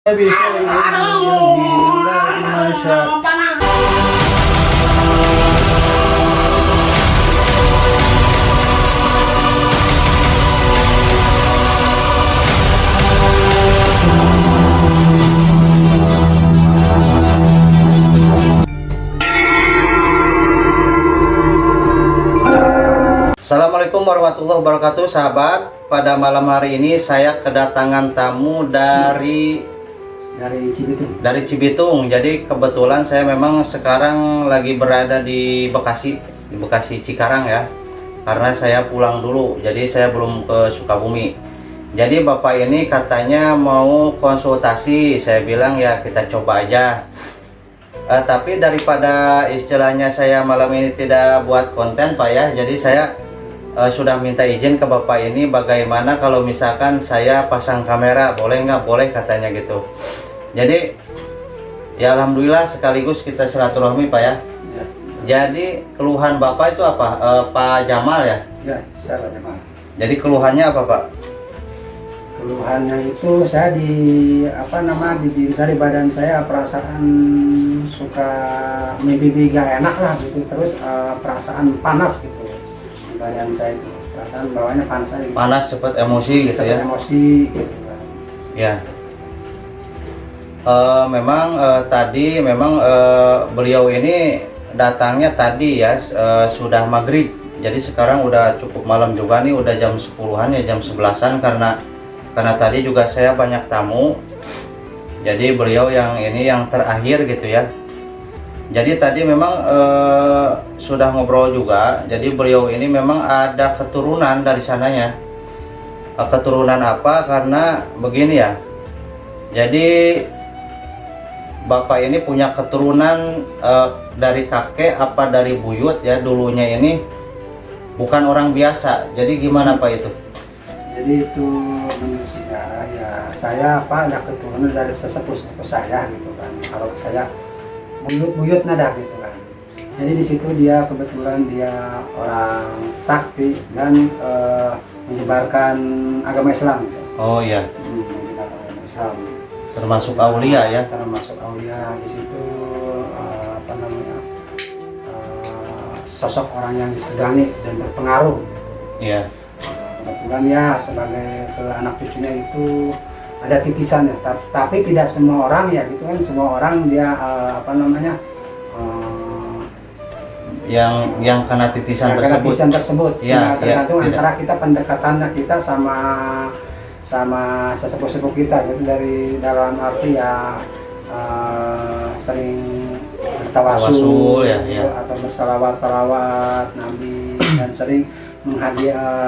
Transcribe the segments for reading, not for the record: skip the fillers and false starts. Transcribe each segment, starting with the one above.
Assalamualaikum warahmatullahi wabarakatuh, sahabat. Pada malam hari ini saya kedatangan tamu dari Cibitung. Jadi kebetulan saya memang sekarang lagi berada di Bekasi Cikarang ya. Karena saya pulang dulu, jadi saya belum ke Sukabumi. Jadi bapak ini katanya mau konsultasi. Saya bilang ya kita coba aja. Tapi daripada istilahnya saya malam ini tidak buat konten Pak ya, jadi saya sudah minta izin ke bapak ini bagaimana kalau misalkan saya pasang kamera, boleh nggak? Boleh katanya gitu. Jadi ya alhamdulillah sekaligus kita silaturahmi Pak ya. Jadi keluhan bapak itu apa? Pak Jamal ya? Ya, saya Jamal. Jadi keluhannya apa Pak? Keluhannya itu saya di diri saya, di badan saya perasaan suka mimpi gak enak lah gitu, terus perasaan panas gitu di badan saya, itu perasaan bawahnya panas aja gitu. Panas, cepat emosi gitu ya? Emosi gitu kan. Ya. Tadi memang beliau ini datangnya tadi ya, sudah maghrib. Jadi sekarang udah cukup malam juga nih, udah jam 10-an ya, jam 11-an, karena tadi juga saya banyak tamu. Jadi beliau yang ini yang terakhir gitu ya. Jadi tadi memang sudah ngobrol juga. Jadi beliau ini memang ada keturunan dari sananya. Keturunan apa? Karena begini ya. Jadi bapak ini punya keturunan dari kakek apa dari buyut ya, dulunya ini bukan orang biasa. Jadi gimana Pak itu? Jadi itu menurut sejarah ya, saya ada keturunan dari sesepuh saya gitu kan. Kalau saya buyut nada gitu kan. Jadi di situ dia kebetulan dia orang sakti dan menyebarkan agama Islam gitu. Oh iya. Menyebarkan agama Islam. Termasuk aulia ya. Termasuk aulia di situ sosok orang yang disegani dan berpengaruh. Iya. Kebetulan ya sebagai anak cucunya itu ada titisan ya, tapi tidak semua orang ya gitu kan, semua orang dia yang kena titisan tersebut ya, tergantung ya, antara kita pendekatannya kita sama sesepuh kita gitu, dari dalam arti ya sering bertawasul ya, ya. Atau bersalawat Nabi dan sering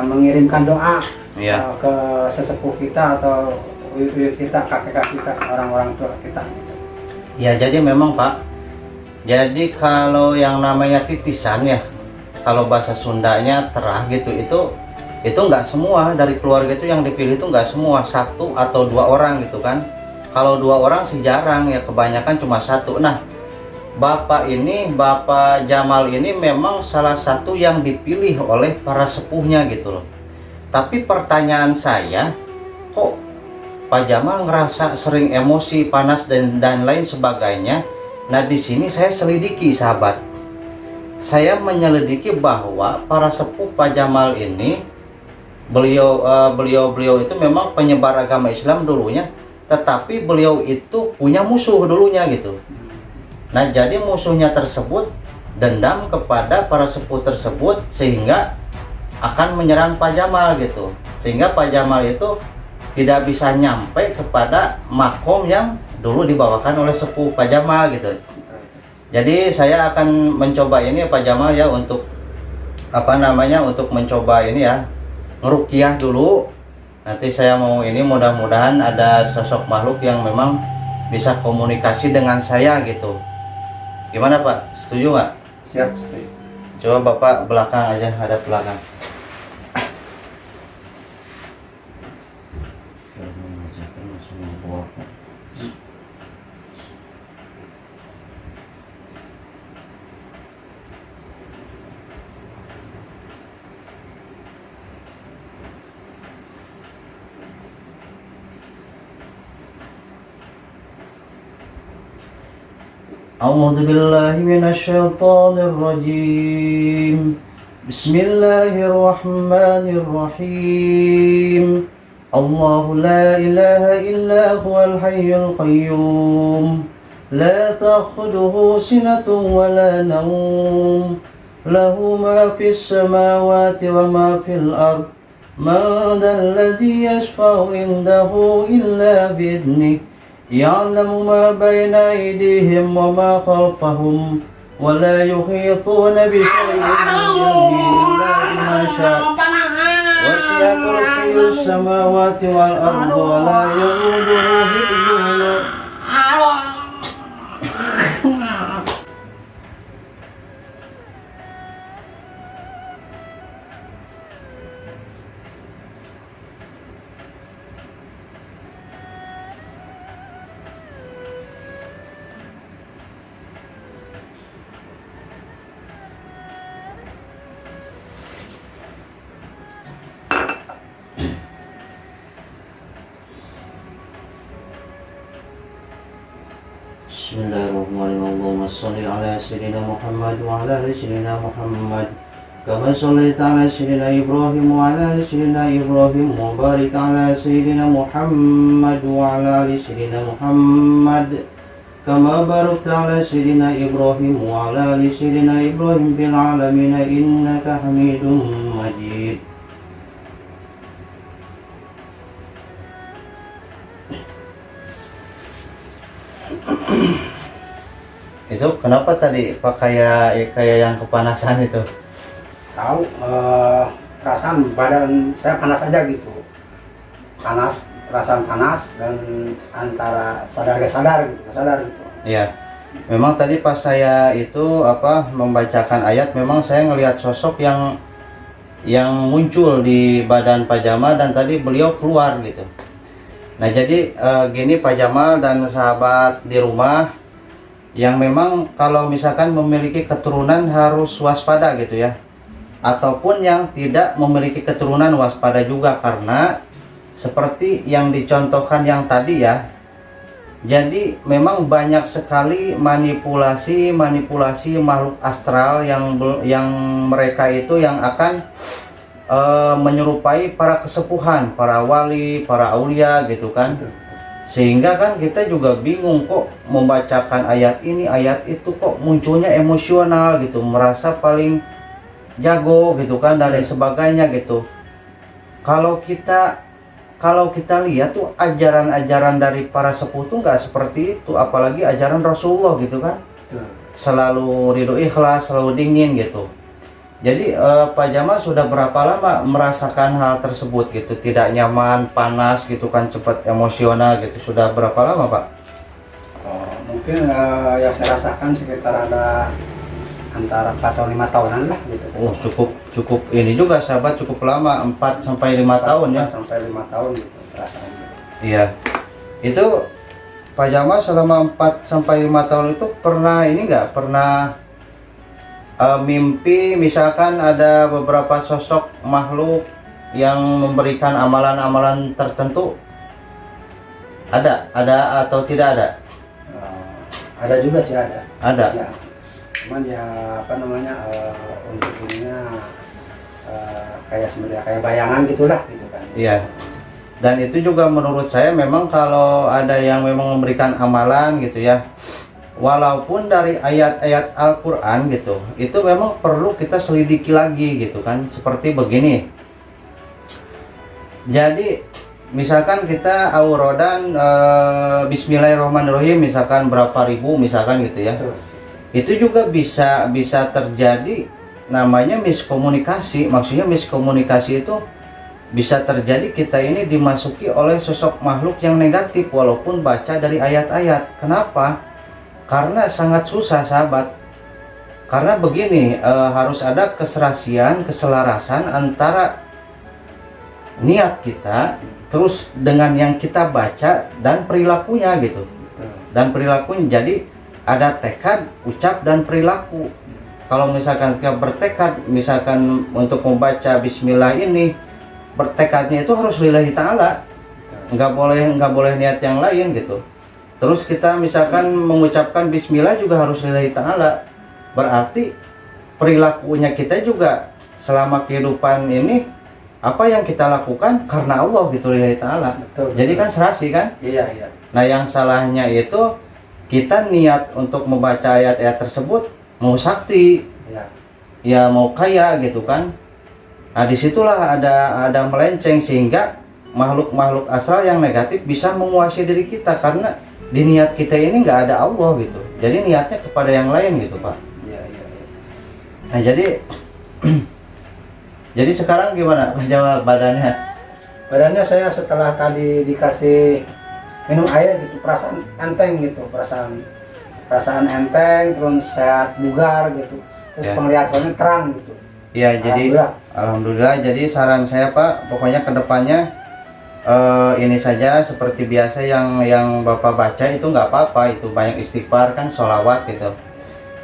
mengirimkan doa ya. ke sesepuh kita atau uyut kita, kakek kita, orang-orang tua kita gitu. Ya jadi memang Pak, jadi kalau yang namanya titisan ya, kalau bahasa Sundanya terah gitu, itu nggak semua dari keluarga itu yang dipilih, itu nggak semua, satu atau dua orang gitu kan. Kalau dua orang sih jarang ya, kebanyakan cuma satu. Nah bapak Jamal ini memang salah satu yang dipilih oleh para sepuhnya gitu loh. Tapi pertanyaan saya, kok Pak Jamal ngerasa sering emosi, panas dan lain sebagainya. Nah di sini saya selidiki sahabat. Saya menyelidiki bahwa para sepuh Pak Jamal ini, beliau itu memang penyebar agama Islam dulunya, tetapi beliau itu punya musuh dulunya gitu. Nah jadi musuhnya tersebut dendam kepada para sepuh tersebut sehingga akan menyerang Pak Jamal gitu. Sehingga Pak Jamal itu tidak bisa nyampe kepada makom yang dulu dibawakan oleh sepuh Pak Jamal gitu. Jadi saya akan mencoba ini Pak Jamal ya, untuk untuk mencoba ini ya, ngeruqyah dulu. Nanti saya mau ini, mudah-mudahan ada sosok makhluk yang memang bisa komunikasi dengan saya gitu. Gimana Pak? Setuju nggak? Siap, setuju. Coba Bapak belakang aja, ada belakang. أعوذ بالله من الشيطان الرجيم. بسم الله الرحمن الرحيم. الله لا إله إلا هو الحي القيوم لا تأخذه سنة ولا نوم له ما في السماوات وما في الأرض من ذا الذي يشفع عنده إلا بإذنه يعلم ما بين أيديهم وما خلفهم ولا يحيطون بشيء من علمه إلا بما شاء وسع كرسيه السماوات والأرض ولا يؤوده حفظهما Bismillahirrahmanirrahim. Allahumma sholli ala sayyidina Muhammad wa ala ali sayyidina Muhammad kama shallaita ala sayyidina Ibrahim wa ala ali sayyidina Ibrahim wa barik ala sayyidina Muhammad wa ala ali sayyidina Muhammad kama barakta ala sayyidina Ibrahim wa ala ali sayyidina Ibrahim fil alamin innaka Hamidum Majid. Itu kenapa tadi Pak kayak yang kepanasan itu? Tahu perasaan badan saya panas aja gitu, panas, perasaan panas dan antara sadar gak sadar gitu, gak sadar gitu. Iya. Memang tadi pas saya itu membacakan ayat, memang saya ngelihat sosok yang muncul di badan Pak Jamal dan tadi beliau keluar gitu. Nah jadi gini Pak Jamal dan sahabat di rumah yang memang kalau misalkan memiliki keturunan harus waspada gitu ya, ataupun yang tidak memiliki keturunan waspada juga, karena seperti yang dicontohkan yang tadi ya, jadi memang banyak sekali manipulasi makhluk astral yang mereka itu yang akan menyerupai para kesepuhan, para wali, para aulia gitu kan. Sehingga kan kita juga bingung kok membacakan ayat ini ayat itu kok munculnya emosional gitu, merasa paling jago gitu kan dan lain sebagainya gitu. Kalau kita lihat tuh ajaran-ajaran dari para sepuh tuh nggak seperti itu, apalagi ajaran Rasulullah gitu kan. Selalu ridho ikhlas, selalu dingin gitu. Jadi Pak Jamal sudah berapa lama merasakan hal tersebut gitu, tidak nyaman, panas gitu kan, cepat emosional gitu, sudah berapa lama Pak? Mungkin yang saya rasakan sekitar ada antara 4 atau 5 tahunan lah gitu. Oh cukup ini juga sahabat, cukup lama, 4 sampai 5 tahun ya? 4 sampai 5 tahun gitu rasanya. Iya, itu Pak Jamal selama 4 sampai 5 tahun itu pernah ini nggak, pernah mimpi misalkan ada beberapa sosok makhluk yang memberikan amalan-amalan tertentu? Ada atau tidak ada? Ada juga sih, ada. Ada. Ya. Cuman ya apa namanya untuk ininya kayak sebenarnya kayak bayangan gitulah gitu kan. Iya. Dan itu juga menurut saya memang kalau ada yang memang memberikan amalan gitu ya, walaupun dari ayat-ayat Al-Quran gitu, itu memang perlu kita selidiki lagi gitu kan. Seperti begini, jadi misalkan kita aurodan Bismillahirrahmanirrahim misalkan berapa ribu misalkan gitu ya. Betul. Itu juga bisa terjadi namanya miskomunikasi. Maksudnya miskomunikasi itu bisa terjadi kita ini dimasuki oleh sosok makhluk yang negatif walaupun baca dari ayat-ayat. Kenapa? Karena sangat susah sahabat. Karena begini, harus ada keserasian, keselarasan antara niat kita terus dengan yang kita baca dan perilakunya gitu. Dan perilakunya, jadi ada tekad, ucap dan perilaku. Kalau misalkan kita bertekad misalkan untuk membaca bismillah ini, bertekadnya itu harus lillahi ta'ala. Nggak boleh niat yang lain gitu. Terus kita misalkan mengucapkan bismillah juga harus lillahi ta'ala. Berarti perilakunya kita juga selama kehidupan ini, apa yang kita lakukan karena Allah gitu, lillahi ta'ala. Betul. Jadi kan serasi kan. Iya, iya. Nah yang salahnya itu kita niat untuk membaca ayat-ayat tersebut mau sakti, Iya. ya mau kaya gitu kan. Nah disitulah ada melenceng, sehingga makhluk-makhluk astral yang negatif bisa menguasai diri kita, karena di niat kita ini nggak ada Allah gitu. Jadi niatnya kepada yang lain gitu Pak. Iya, iya, iya. Nah jadi jadi sekarang gimana Pak Jamal badannya? Badannya saya setelah tadi dikasih minum air gitu, perasaan enteng gitu, perasaan enteng, terus sehat, bugar gitu, terus Ya. penglihatannya terang gitu. Ya jadi Alhamdulillah. Jadi saran saya Pak, pokoknya kedepannya ini saja seperti biasa yang Bapak baca itu nggak apa-apa, itu banyak istighfar kan, sholawat gitu.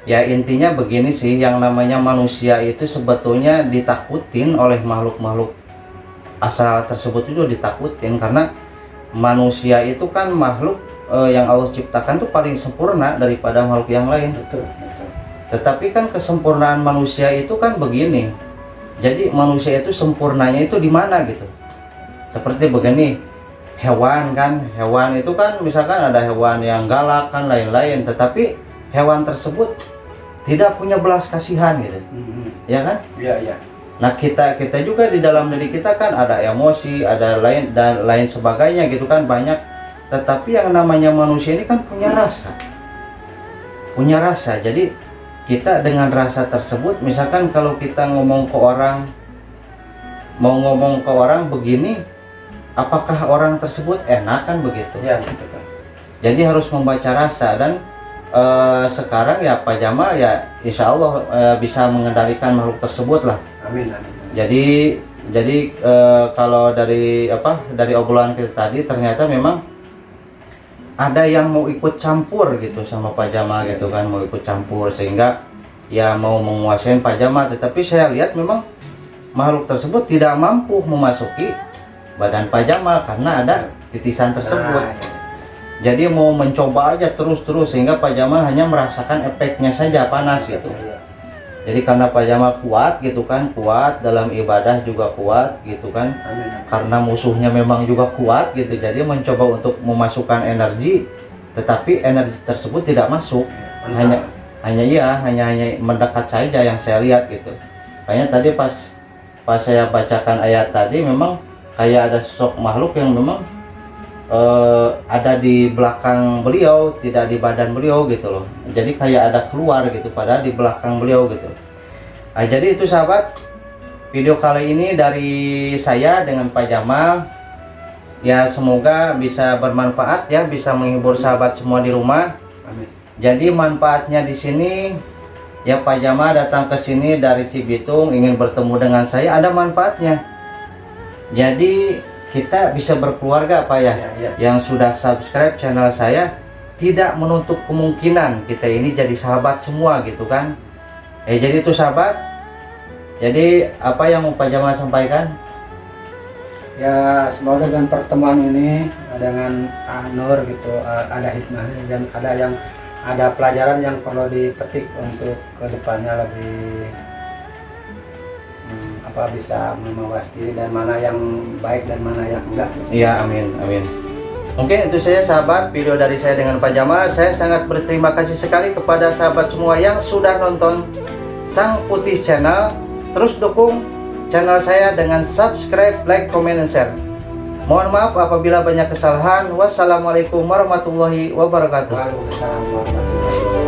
Ya intinya begini sih, yang namanya manusia itu sebetulnya ditakutin oleh makhluk-makhluk astral tersebut, itu ditakutin karena manusia itu kan makhluk yang Allah ciptakan tuh paling sempurna daripada makhluk yang lain. Betul, betul. Tetapi kan kesempurnaan manusia itu kan begini. Jadi manusia itu sempurnanya itu di mana gitu. Seperti begini, hewan kan, hewan itu kan misalkan ada hewan yang galak kan lain-lain, tetapi hewan tersebut tidak punya belas kasihan gitu. Ya kan? Iya, iya. Nah kita juga di dalam diri kita kan ada emosi, ada lain dan lain sebagainya gitu kan, banyak. Tetapi yang namanya manusia ini kan punya rasa. Punya rasa. Jadi kita dengan rasa tersebut, misalkan kalau kita ngomong ke orang, mau ngomong ke orang begini, apakah orang tersebut enak kan begitu. Iya, betul. Jadi harus membaca rasa. Dan sekarang ya Pak Jamal ya insya Allah bisa mengendalikan makhluk tersebut lah. Amin, amin. Jadi kalau dari obrolan kita tadi, ternyata memang ada yang mau ikut campur gitu sama Pak Jamal gitu kan, mau ikut campur sehingga ya mau menguasai Pak Jamal. Tetapi saya lihat memang makhluk tersebut tidak mampu memasuki badan Pak Jamal karena ada titisan tersebut. Nah, iya. Jadi mau mencoba aja terus-terus sehingga Pak Jamal hanya merasakan efeknya saja, panas gitu. Iya. Jadi karena Pak Jamal kuat gitu kan, kuat dalam ibadah juga kuat gitu kan. Amin, amin. Karena musuhnya memang juga kuat gitu, jadi mencoba untuk memasukkan energi, tetapi energi tersebut tidak masuk. Mantap. Hanya mendekat saja yang saya lihat gitu. Kayaknya tadi pas saya bacakan ayat tadi, memang kayak ada sosok makhluk yang memang ada di belakang beliau, tidak di badan beliau gitu loh. Jadi kayak ada keluar gitu, padahal di belakang beliau gitu. Nah, jadi itu sahabat, video kali ini dari saya dengan Pak Jamal. Ya semoga bisa bermanfaat ya, bisa menghibur sahabat semua di rumah. Amin. Jadi manfaatnya di sini ya, Pak Jamal datang ke sini dari Cibitung ingin bertemu dengan saya, ada manfaatnya. Jadi kita bisa berkeluarga Pak ya. Ya. Yang sudah subscribe channel saya tidak menutup kemungkinan kita ini jadi sahabat semua gitu kan. Jadi itu sahabat. Jadi apa yang mau Pak Jamal sampaikan? Ya semoga dengan pertemuan ini dengan Nur gitu ada hikmahnya, dan ada pelajaran yang perlu dipetik untuk kedepannya lebih bisa memawas diri, dan mana yang baik dan mana yang enggak. Iya, amin, amin. Mungkin itu saja sahabat video dari saya dengan Pak Jamal. Saya sangat berterima kasih sekali kepada sahabat semua yang sudah nonton Sang Putih Channel. Terus dukung channel saya dengan subscribe, like, comment, dan share. Mohon maaf apabila banyak kesalahan. Wassalamualaikum warahmatullahi wabarakatuh. Waalaikumsalam warahmatullahi wabarakatuh.